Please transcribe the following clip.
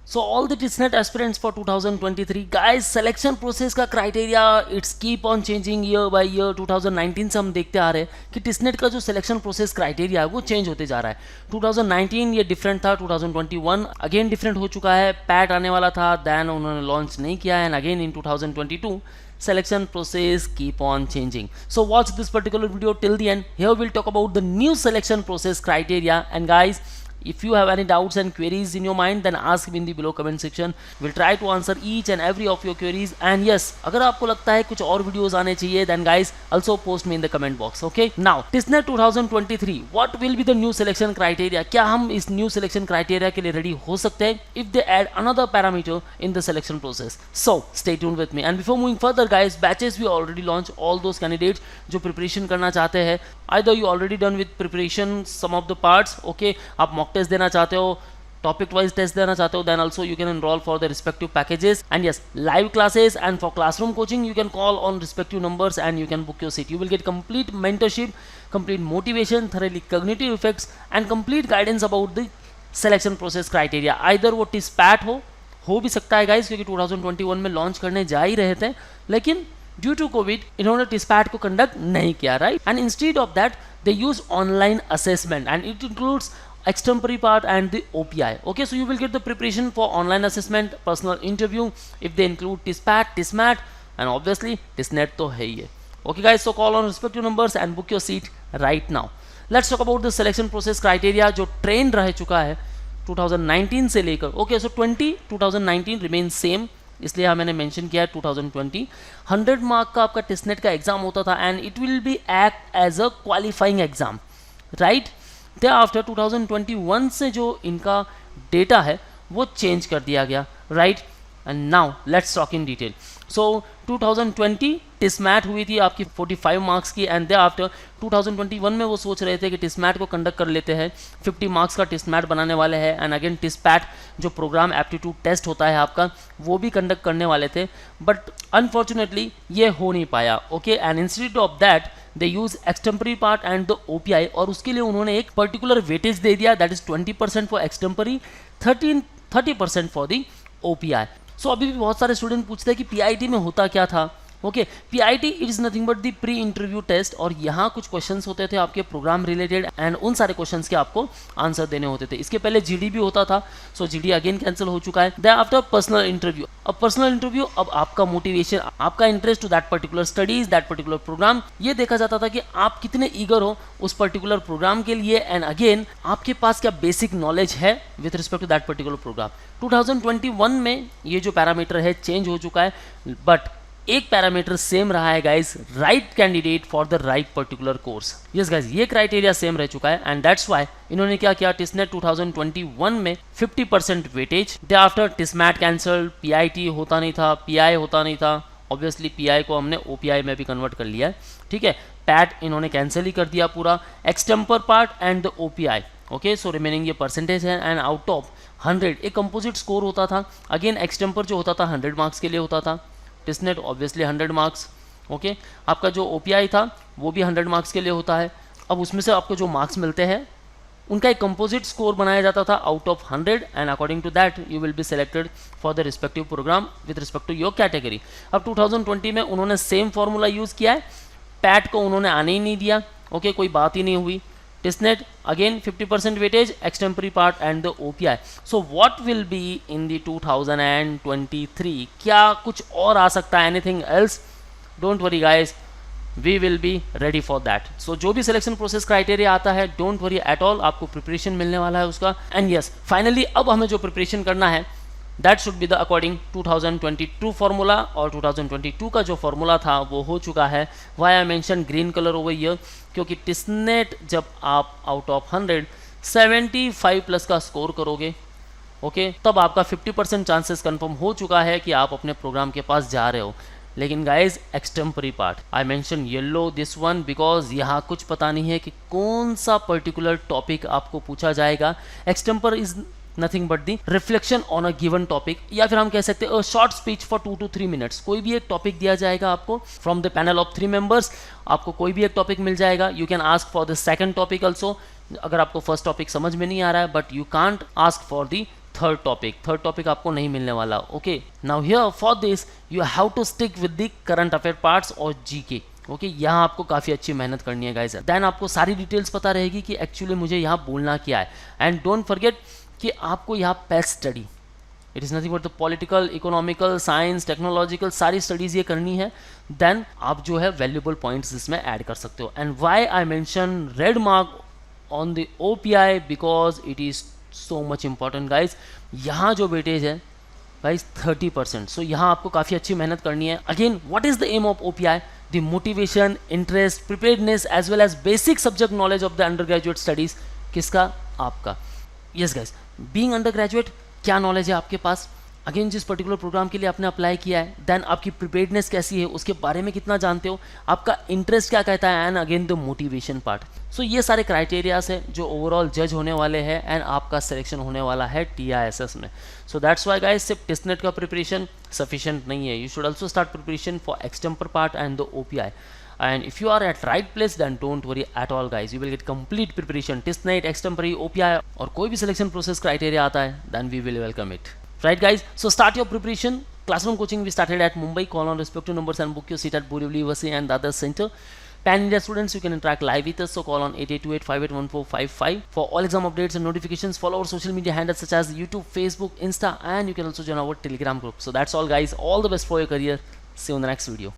So all the TISNET aspirants for 2023, guys, selection process का criteria it's keep on changing year by year. 2019 से हम देखते आ रहे हैं कि TISNET का जो selection process criteria है वो change होते जा रहा है. 2019 ये different था, 2021 again different हो चुका है. PAT आने वाला था, then उन्होंने launch नहीं किया है, and again in 2022 selection process keep on changing. So watch this particular video till the end. Here we'll talk about the new selection process criteria, and guys, if you have any doubts and queries in your mind, then ask me in the below comment section. We'll try to answer each and every of your queries. And yes, अगर आपको लगता है कुछ और videos आने चाहिए, then guys also post me in the comment box. Okay. Now TISNET 2023, what will be the new selection criteria? क्या हम इस new selection criteria के लिए ready हो सकते हैं if they add another parameter in the selection process? So stay tuned with me. And before moving further, guys, batches we already launched. All those candidates जो preparation करना चाहते हैं, either you already done with preparation some of the parts, okay, आप mock test देना चाहते हो, topic wise test देना चाहते हो, then also you can enrol for the respective packages. And yes, live classes and for classroom coaching you can call on respective numbers and you can book your seat. You will get complete mentorship, complete motivation, thoroughly cognitive effects and complete guidance about the selection process criteria. Either वो टिस्पैट हो भी सकता है guys, क्योंकि 2021 में launch करने जा ही रहे थे, लेकिन ड्यू टू कोविड इन्होंने टिस्पैट को कंडक्ट नहीं किया, right. And instead of that they use online assessment and it includes extempore part and the OPI. Okay, so you will get the preparation for online assessment, personal interview if they include TISPAT, TISMAT, and obviously TISNET तो है ही है. Okay guys, so call on respective numbers and book your seat right now. Let's talk about the selection process criteria जो trend रह चुका है 2019 से लेकर. Okay, so 2019 remains same, इसलिए मैंने मेंशन किया है 2020 100 मार्क का आपका TISNET का एग्जाम होता था and it will be act as a qualifying exam, right. After 2021 से जो इनका डेटा है वो चेंज कर दिया गया, right. And now let's talk in detail. So 2020 TISSNET हुई थी आपकी 45 मार्क्स की, एंड दे आफ्टर 2021 में वो सोच रहे थे कि टिस्मैट को कंडक्ट कर लेते हैं, 50 मार्क्स का टिस्मैट बनाने वाले हैं, एंड अगेन टिस्पैट जो प्रोग्राम एप्टीट्यूड टेस्ट होता है आपका वो भी कंडक्ट करने वाले थे, बट अनफॉर्चुनेटली ये हो नहीं पाया. Okay, and instead of that they use extempore part and the OPI, और उसके लिए उन्होंने एक पर्टिकुलर वेटेज दे दिया, that is 20% for extempore, 30% for the OPI. So अभी भी बहुत सारे स्टूडेंट पूछते हैं कि PIT में होता क्या था. Okay, PIT it is nothing but the pre interview test, और यहाँ कुछ क्वेश्चंस होते थे आपके प्रोग्राम रिलेटेड, एंड उन सारे क्वेश्चंस के आपको आंसर देने होते थे. इसके पहले GD भी होता था, सो GD अगेन कैंसिल हो चुका है. Then after personal interview. अब पर्सनल इंटरव्यू, अब आपका मोटिवेशन, आपका interest to that particular studies, that particular programme, ये देखा जाता था कि आप कितने ईगर हो उस पर्टिकुलर प्रोग्राम के लिए, एंड अगेन आपके पास क्या बेसिक नॉलेज है with respect to that particular programme. 2021 में ये जो पैरामीटर है चेंज हो चुका है, बट एक पैरामीटर सेम रहा है guys, right candidate for the right particular course. Yes guys, ये क्राइटेरिया सेम रह चुका है, एंड दैट्स व्हाई इन्होंने क्या किया, टिस्नेट 2021 में 50% वेटेज, दे आफ्टर टिस्मैट कैंसल, PIT होता नहीं था, PI होता नहीं था, ऑब्वियसली PI को हमने OPI में भी कन्वर्ट कर लिया है, ठीक है. पैट इन्होंने कैंसिल ही कर दिया पूरा, extempore part and the OPI. Okay, so remaining ये परसेंटेज है, एंड आउट ऑफ 100 एक कंपोजिट स्कोर होता था. अगेन एक्सटेम्पर जो होता था 100 मार्क्स के लिए होता था, टिस्नेट ऑब्वियसली 100 मार्क्स. ओके, आपका जो OPI था वो भी 100 मार्क्स के लिए होता है. अब उसमें से आपको जो मार्क्स मिलते हैं उनका एक कंपोजिट स्कोर बनाया जाता था out of 100, and according to that you will be selected for the respective programme with respect to your category. अब 2020 में उन्होंने सेम फॉर्मूला यूज़ किया है, पैट को उन्होंने आने ही नहीं दिया. ओके, कोई बात ही नहीं हुई. TISSNET again 50% weightage, extempore part and the OPI. So what will be in the 2023? क्या कुछ और आ सकता है, anything else? Don't worry guys, we will be ready for that. So जो भी सिलेक्शन प्रोसेस क्राइटेरिया आता है, डोंट वरी एट ऑल, आपको प्रिपरेशन मिलने वाला है उसका. एंड यस, फाइनली अब हमें जो प्रिपरेशन करना है that should be the according 2022 formula, और 2022 का जो फार्मूला था वो हो चुका है. Why I mention green colour over here, क्योंकि टिस्नेट जब आप आउट ऑफ 100 75 प्लस का स्कोर करोगे, ओके, तब आपका 50% चांसेस कंफर्म हो चुका है कि आप अपने प्रोग्राम के पास जा रहे हो. लेकिन guys, extempore part I mention yellow this one, because यहाँ कुछ पता नहीं है कि कौन सा पर्टिकुलर टॉपिक आपको पूछा जाएगा. Extempore is nothing but the reflection on a given topic, या फिर हम कह सकते हैं short speech for 2 to 3 minutes. कोई भी एक टॉपिक दिया जाएगा आपको from the panel of 3 members, आपको कोई भी एक टॉपिक मिल जाएगा. You can ask for the second topic also, अगर आपको फर्स्ट टॉपिक समझ में नहीं आ रहा है, but you can't ask for the third topic आपको नहीं मिलने वाला. Okay, now here for this you have to stick with the current affair parts और जीके. ओके, यहाँ आपको काफ़ी अच्छी मेहनत करनी है गाइस. देन आपको सारी डिटेल्स पता रहेगी कि एक्चुअली मुझे यहाँ बोलना क्या है. एंड डोंट फॉरगेट कि आपको यहाँ paste study, it is nothing but the political, economical, science, technological सारी स्टडीज़ ये करनी है. देन आप जो है वैल्यूएबल पॉइंट्स इसमें ऐड कर सकते हो. And why I mention red mark on the OPI because it is so much important guys. यहाँ जो वेटेज है गाइज 30%. सो यहाँ आपको काफ़ी अच्छी मेहनत करनी है. Again what is the aim of OPI? The motivation, interest, preparedness as well as basic subject knowledge of the undergraduate studies. किसका? आपका. Yes guys, being undergraduate क्या नॉलेज है आपके पास, अगेन जिस पर्टिकुलर प्रोग्राम के लिए आपने अप्लाई किया है, देन आपकी प्रिपेयर्डनेस कैसी है, उसके बारे में कितना जानते हो, आपका इंटरेस्ट क्या कहता है, and again the motivation part. So ये सारे क्राइटेरियाज है जो ओवरऑल जज होने वाले हैं एंड आपका सिलेक्शन होने वाला है TISS में. सो दैट्स वाई गाइस सिर्फ टेस्टनेट का प्रिपरेशन सफिशिएंट नहीं है. You should also start preparation for extempore part and the OPI. And if you are at right place, then don't worry at all guys, you will get complete preparation. TISNET, extempore, OPI और कोई भी selection process criteria आता है, then we will welcome it. Right guys, so start your preparation. Classroom coaching we started at Mumbai. Call on respective numbers and book your seat at Borivali University and the other center. Pan India students, you can interact live with us, so call on 8828581455. For all exam updates and notifications, follow our social media handles such as YouTube, Facebook, Insta, and you can also join our Telegram group. So that's all guys, all the best for your career. See you in the next video.